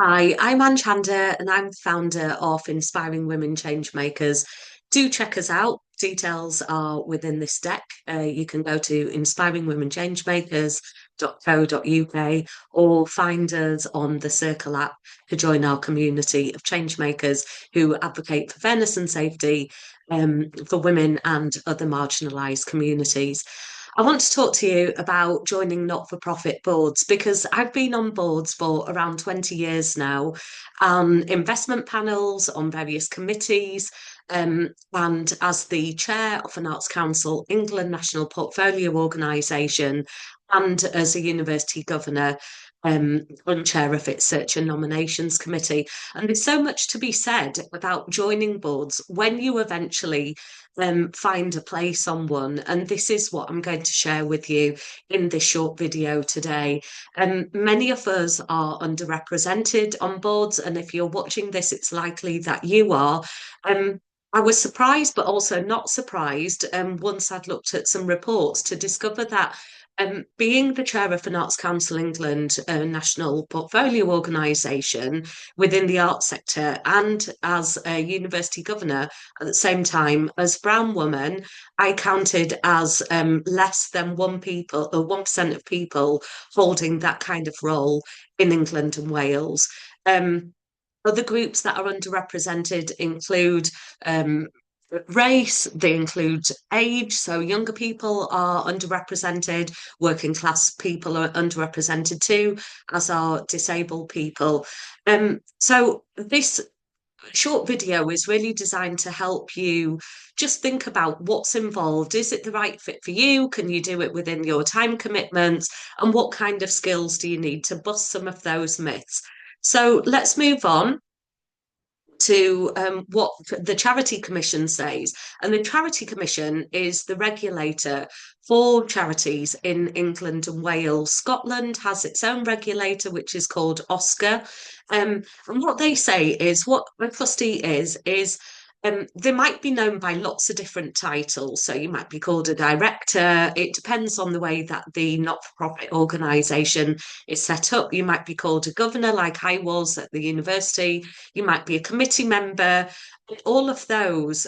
Hi, I'm Anj Handa and I'm the founder of Inspiring Women Changemakers. Do check us out. Details are within this deck. You can go to inspiringwomenchangemakers.co.uk or find us on the Circle app to join our community of changemakers who advocate for fairness and safety for women and other marginalised communities. I want to talk to you about joining not-for-profit boards because I've been on boards for around 20 years now, investment panels on various committees, and as the chair of an Arts Council England National Portfolio Organisation, and as a university governor. And chair of its search and nominations committee. And there's so much to be said about joining boards when you eventually find a place on one. And this is what I'm going to share with you in this short video today. Many of us are underrepresented on boards, and if you're watching this, it's likely that you are. I was surprised, but also not surprised, once I'd looked at some reports to discover that being the chair of an Arts Council England national portfolio organisation within the arts sector and as a university governor at the same time as brown woman, I counted as less than 1% of people holding that kind of role in England and Wales. Other groups that are underrepresented include race, they include age, so younger people are underrepresented, working class people are underrepresented too, as are disabled people. So this short video is really designed to help you just think about what's involved. Is it the right fit for you? Can you do it within your time commitments? And what kind of skills do you need to bust some of those myths? So let's move on to what the Charity Commission says. And the Charity Commission is the regulator for charities in England and Wales. Scotland has its own regulator, which is called Oscar. And what they say is what a trustee is they might be known by lots of different titles. So you might be called a director. It depends on the way that the not-for-profit organisation is set up. You might be called a governor, like I was at the university. You might be a committee member. All of those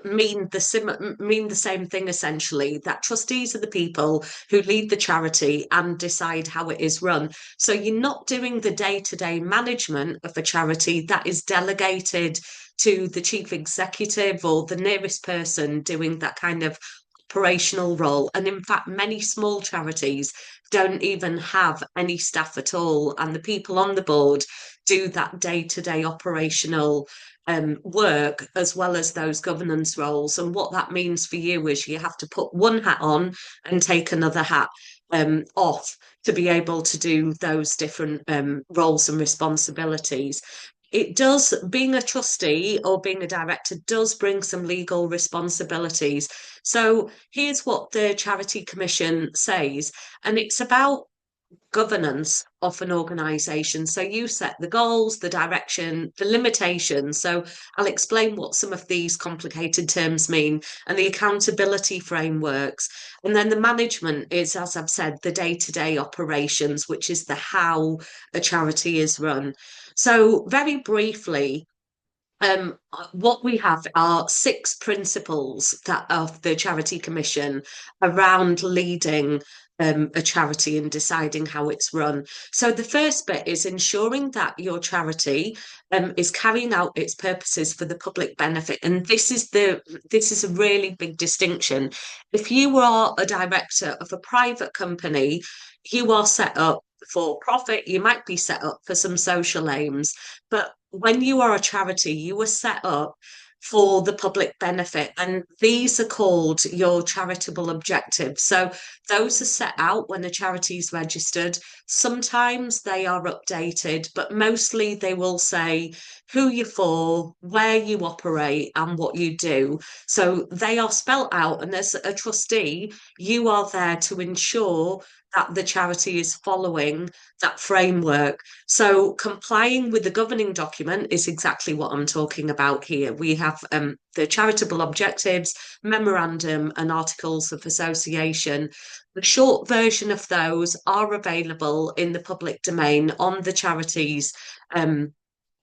mean the same thing essentially. That trustees are the people who lead the charity and decide how it is run. So you're not doing the day-to-day management of a charity. That is delegated to the chief executive or the nearest person doing that kind of operational role. And in fact, many small charities don't even have any staff at all, and the people on the board do that day-to-day operational work as well as those governance roles. And what that means for you is you have to put one hat on and take another hat off to be able to do those different roles and responsibilities. It does, being a trustee or being a director does bring some legal responsibilities. So here's what the Charity Commission says, and it's about governance of an organisation. So you set the goals, the direction, the limitations. So I'll explain what some of these complicated terms mean and the accountability frameworks. And then the management is, as I've said, the day-to-day operations, which is the how a charity is run. So very briefly, what we have are six principles that of the Charity Commission around leading a charity and deciding how it's run. So the first bit is ensuring that your charity is carrying out its purposes for the public benefit, and this is a really big distinction. If you are a director of a private company, you are set up for profit. You might be set up for some social aims, but when you are a charity, you are set up for the public benefit, and these are called your charitable objectives. So those are set out when a charity is registered. Sometimes they are updated, but mostly they will say who you're for, where you operate, and what you do. So they are spelt out, and as a trustee, you are there to ensure that the charity is following that framework. So complying with the governing document is exactly what I'm talking about here. We have the charitable objectives, memorandum, and articles of association. The short version of those are available in the public domain on the charities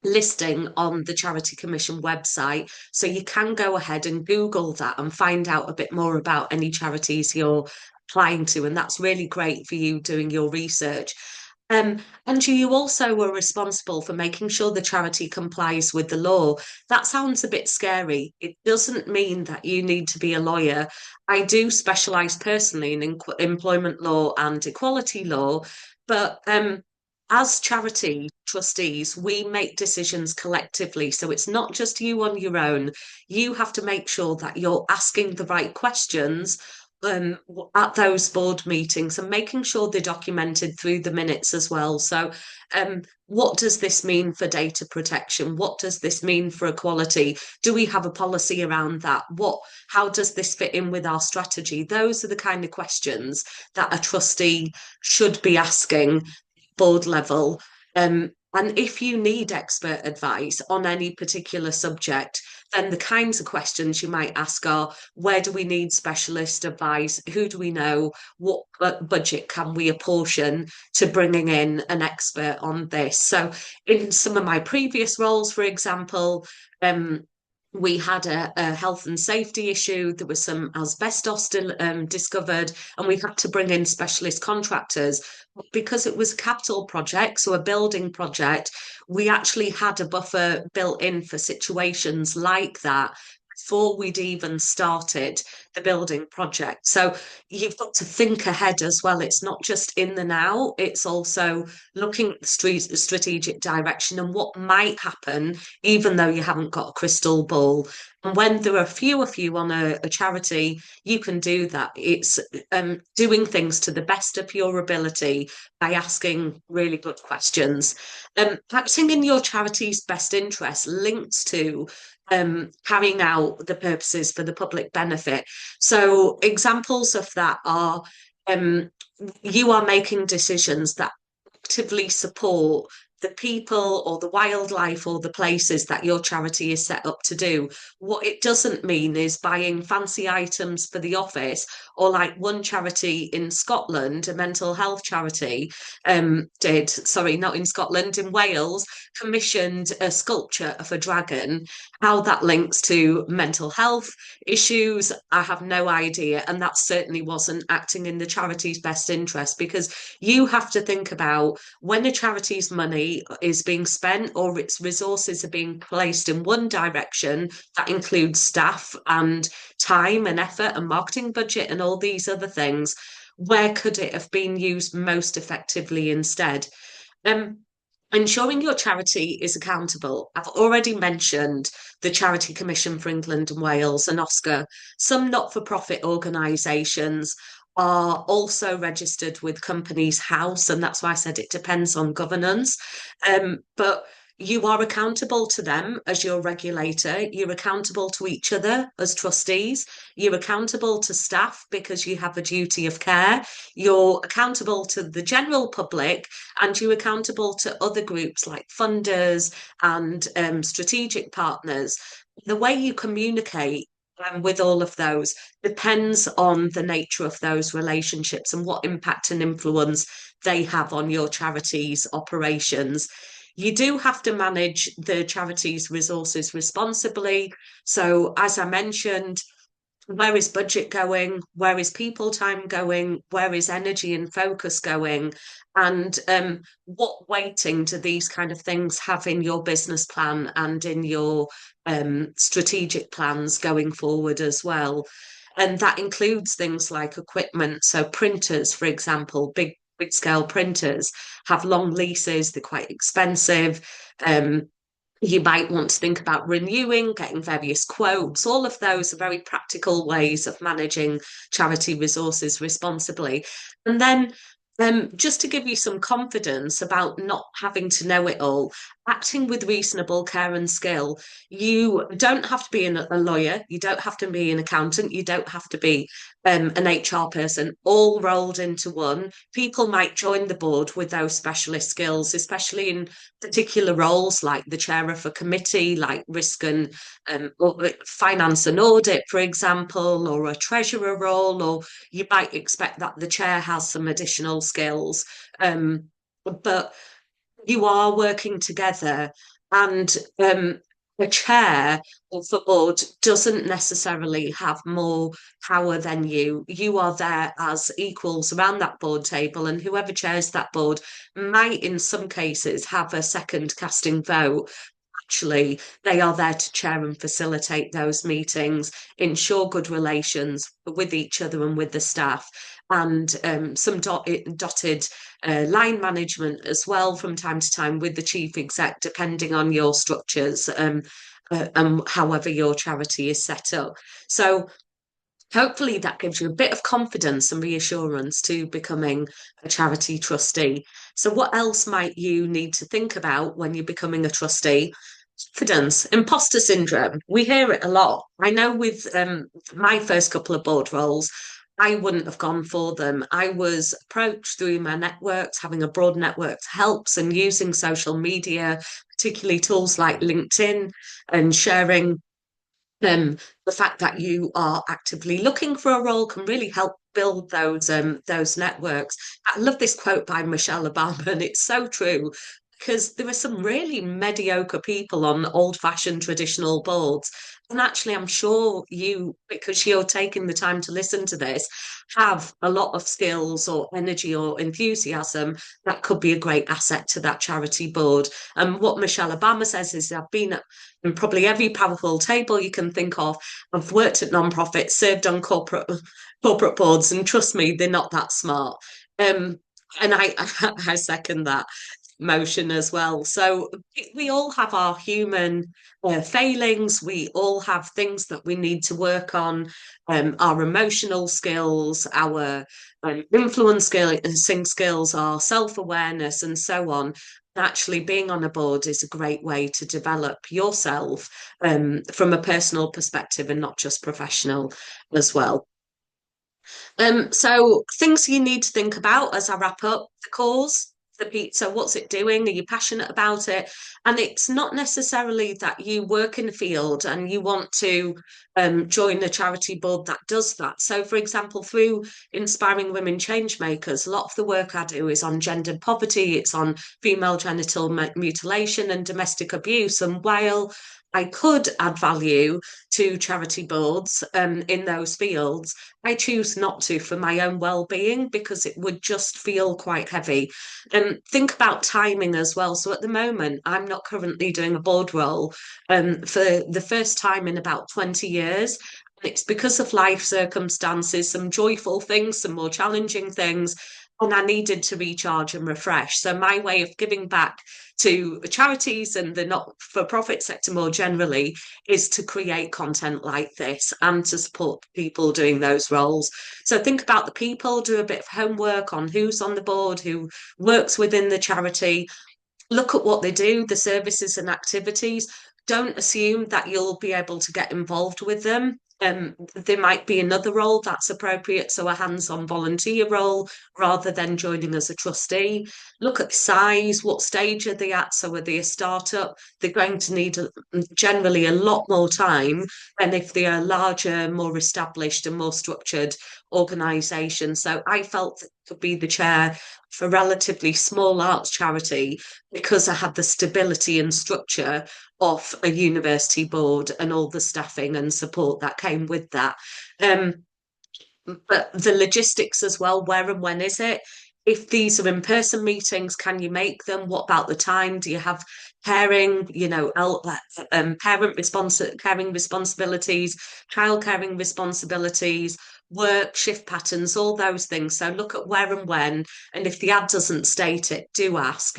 listing on the Charity Commission website. So you can go ahead and Google that and find out a bit more about any charities you're applying to. And that's really great for you doing your research. And you also were responsible for making sure the charity complies with the law. That sounds a bit scary. It doesn't mean that you need to be a lawyer. I do specialise personally in employment law and equality law, but as charity trustees, we make decisions collectively. So it's not just you on your own. You have to make sure that you're asking the right questions at those board meetings and making sure they're documented through the minutes as well. So, what does this mean for data protection? What does this mean for equality? Do we have a policy around that? How does this fit in with our strategy? Those are the kind of questions that a trustee should be asking board level. And if you need expert advice on any particular subject, then the kinds of questions you might ask are, where do we need specialist advice? Who do we know? What budget can we apportion to bringing in an expert on this? So in some of my previous roles, for example, we had a health and safety issue. There was some asbestos discovered, and we had to bring in specialist contractors. Because it was a capital project, so a building project, we actually had a buffer built in for situations like that before we'd even started the building project. So you've got to think ahead as well. It's not just in the now, it's also looking at the strategic direction and what might happen, even though you haven't got a crystal ball. And when there are few of you on a charity, you can do that. It's doing things to the best of your ability by asking really good questions. Acting in your charity's best interest links to carrying out the purposes for the public benefit. So examples of that are you are making decisions that actively support the people or the wildlife or the places that your charity is set up to do. What it doesn't mean is buying fancy items for the office, or like one charity in Scotland, a mental health charity, sorry, not in Scotland, in Wales, commissioned a sculpture of a dragon. How that links to mental health issues, I have no idea. And that certainly wasn't acting in the charity's best interest, because you have to think about when a charity's money is being spent or its resources are being placed in one direction, that includes staff and time and effort and marketing budget and all these other things. Where could it have been used most effectively instead? Um, Ensuring your charity is accountable. I've already mentioned the Charity Commission for England and Wales and Oscar. Some not for profit organisations are also registered with Companies House, and that's why I said it depends on governance. But you are accountable to them as your regulator. You're accountable to each other as trustees. You're accountable to staff because you have a duty of care. You're accountable to the general public, and you're accountable to other groups like funders and strategic partners. The way you communicate with all of those depends on the nature of those relationships and what impact and influence they have on your charity's operations. You do have to manage the charity's resources responsibly. So, as I mentioned, where is budget going? Where is people time going? Where is energy and focus going? And what weighting do these kind of things have in your business plan and in your strategic plans going forward as well? And that includes things like equipment. So printers, for example, big scale printers have long leases, they're quite expensive. You might want to think about renewing, getting various quotes. All of those are very practical ways of managing charity resources responsibly. And then just to give you some confidence about not having to know it all, acting with reasonable care and skill. You don't have to be a lawyer, you don't have to be an accountant, you don't have to be an HR person, all rolled into one. People might join the board with those specialist skills, especially in particular roles like the chair of a committee, like risk and finance and audit, for example, or a treasurer role, or you might expect that the chair has some additional skills. But you are working together, and the chair of the board doesn't necessarily have more power than you. You are there as equals around that board table, and whoever chairs that board might, in some cases, have a second casting vote. Actually, they are there to chair and facilitate those meetings, ensure good relations with each other and with the staff, and some dotted line management as well from time to time with the chief exec, depending on your structures and however your charity is set up. So hopefully that gives you a bit of confidence and reassurance to becoming a charity trustee. So what else might you need to think about when you're becoming a trustee? Confidence, imposter syndrome. We hear it a lot. I know with my first couple of board roles, I wouldn't have gone for them. I was approached through my networks, having a broad network helps, and using social media, particularly tools like LinkedIn, and sharing the fact that you are actively looking for a role can really help build those networks. I love this quote by Michelle Obama, and it's so true because there are some really mediocre people on old-fashioned traditional boards. And actually, I'm sure you, because you're taking the time to listen to this, have a lot of skills or energy or enthusiasm that could be a great asset to that charity board. And what Michelle Obama says is, I've been at and probably every powerful table you can think of. I've worked at non-profits, served on corporate boards, and trust me, they're not that smart. And I second that motion as well. So we all have our human failings. We all have things that we need to work on. Our emotional skills, our influence skills, our self-awareness, and so on. Actually, being on a board is a great way to develop yourself from a personal perspective and not just professional as well. So things you need to think about as I wrap up the cause, the pizza, what's it doing? Are you passionate about it? And it's not necessarily that you work in the field and you want to join a charity board that does that. So, for example, through Inspiring Women Changemakers, a lot of the work I do is on gendered poverty, it's on female genital mutilation and domestic abuse. And while I could add value to charity boards in those fields, I choose not to for my own well-being because it would just feel quite heavy. And think about timing as well. So at the moment, I'm not currently doing a board role for the first time in about 20 years. It's because of life circumstances, some joyful things, some more challenging things, and I needed to recharge and refresh. So my way of giving back to charities and the not-for-profit sector more generally is to create content like this and to support people doing those roles. So think about the people, do a bit of homework on who's on the board, who works within the charity, look at what they do, the services and activities. Don't assume that you'll be able to get involved with them. There might be another role that's appropriate, so a hands-on volunteer role rather than joining as a trustee. Look at the size, what stage are they at? So are they a startup? They're going to need generally a lot more time than if they are larger, more established and more structured organisation. So I felt that could be the chair for a relatively small arts charity because I had the stability and structure of a university board and all the staffing and support that came with that. But the logistics as well, where and when is it? If these are in-person meetings, can you make them? What about the time? Do you have caring, caring responsibilities, child caring responsibilities, work, shift patterns, all those things. So look at where and when, and if the ad doesn't state it, do ask.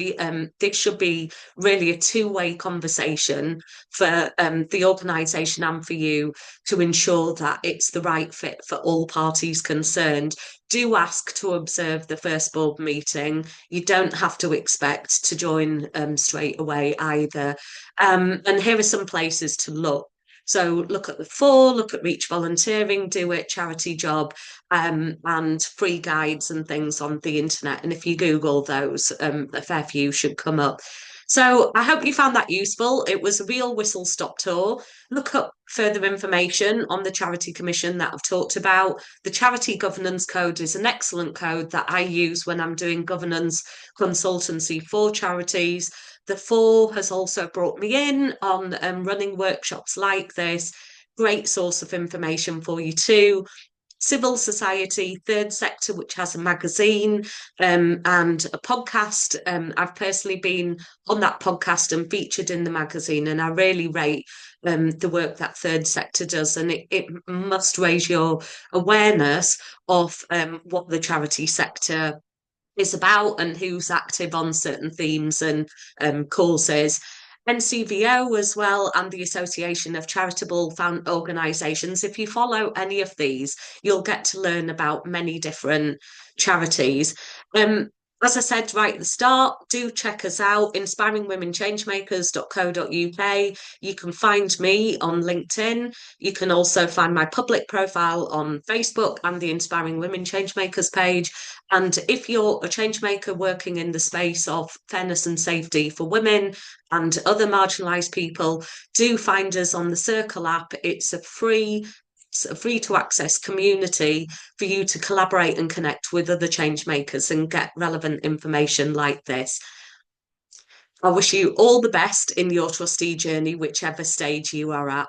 This should be really a two-way conversation for the organisation and for you to ensure that it's the right fit for all parties concerned. do ask to observe the first board meeting. You don't have to expect to join straight away either. And here are some places to look. So look at the four, look at Reach Volunteering, Do It, Charity Job, and free guides and things on the internet. And if you Google those, a fair few should come up. So I hope you found that useful. It was a real whistle-stop tour. Look up further information on the Charity Commission that I've talked about. The Charity Governance Code is an excellent code that I use when I'm doing governance consultancy for charities. The four has also brought me in on running workshops like this. Great source of information for you too. Civil society, third sector, which has a magazine and a podcast. I've personally been on that podcast and featured in the magazine, and I really rate the work that third sector does, and it must raise your awareness of what the charity sector is about and who's active on certain themes and causes. NCVO as well, and the Association of Charitable Organisations. If you follow any of these, you'll get to learn about many different charities. As I said right at the start, do check us out, inspiringwomenchangemakers.co.uk. You can find me on LinkedIn. You can also find my public profile on Facebook and the Inspiring Women Changemakers page. And if you're a changemaker working in the space of fairness and safety for women and other marginalised people, do find us on the Circle app. It's a free to access community for you to collaborate and connect with other change makers and get relevant information like this. I wish you all the best in your trustee journey, whichever stage you are at.